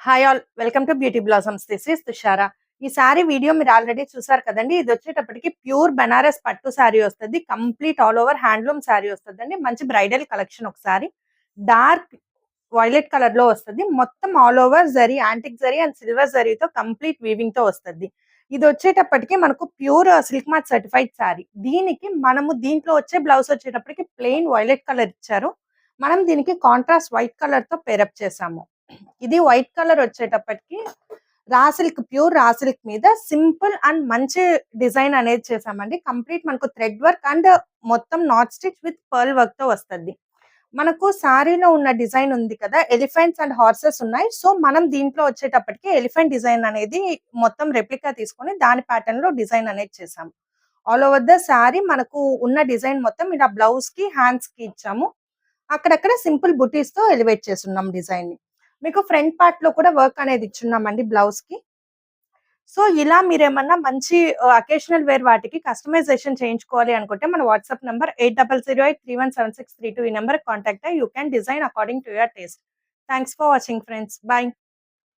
Hi all welcome to beauty blossoms. This is Tushara. ఈ sorry video మీరు already చూసారు కదండి. ఇది వచ్చేటప్పటికి ప్యూర్ బనారస్ పట్టు సారీ వస్తుంది. Complete all over handloom sorry వస్తుందండి. మంచి బ్రైడల్ కలెక్షన్. ఒకసారి డార్క్ వైలెట్ కలర్ లో వస్తుంది. మొత్తం all over zari, antique zari and silver జరీతో కంప్లీట్ వీవింగ్ తో వస్తుంది. ఇది వచ్చేటప్పటికి మనకు pure silk mark certified sorry. దీనికి మనము దీంట్లో వచ్చే బ్లౌజ్ వచ్చేటప్పటికి ప్లెయిన్ వైలెట్ కలర్ ఇచ్చారు. మనం దీనికి కాంట్రాస్ట్ వైట్ కలర్ తో పేరప్ చేసాము. ఇది వైట్ కలర్ వచ్చేటప్పటికి raw silk, pure raw silk మీద సింపుల్ అండ్ మంచి డిజైన్ అనేది చేసామండి. కంప్లీట్ మనకు థ్రెడ్ వర్క్ అండ్ మొత్తం not stitch with pearl work తో వస్తుంది. మనకు సారీలో ఉన్న డిజైన్ ఉంది కదా, ఎలిఫెంట్స్ అండ్ హార్సెస్ ఉన్నాయి. సో మనం దీంట్లో వచ్చేటప్పటికి ఎలిఫెంట్ డిజైన్ అనేది మొత్తం రెప్లికా తీసుకొని దాని ప్యాటర్న్ లో డిజైన్ అనేది చేసాము. ఆల్ ఓవర్ ద సారీ మనకు ఉన్న డిజైన్ మొత్తం ఇలా బ్లౌజ్ కి, హ్యాండ్స్ కి ఇచ్చాము. అక్కడక్కడ సింపుల్ బుటీస్ తో ఎలివేట్ చేస్తున్నాం డిజైన్ ని. మీకు ఫ్రంట్ పార్ట్ లో కూడా వర్క్ అనేది ఇచ్చున్నామండి బ్లౌజ్ కి. సో ఇలా మీరేమన్నా మంచి అకేషనల్ వేర్ వాటికి కస్టమైజేషన్ చేయించుకోవాలి అనుకుంటే మన వాట్సాప్ నంబర్ 8008317632 ఈ నెంబర్ కాంటాక్ట్ అయ్యి you can design according to your taste. Thanks for watching friends. By.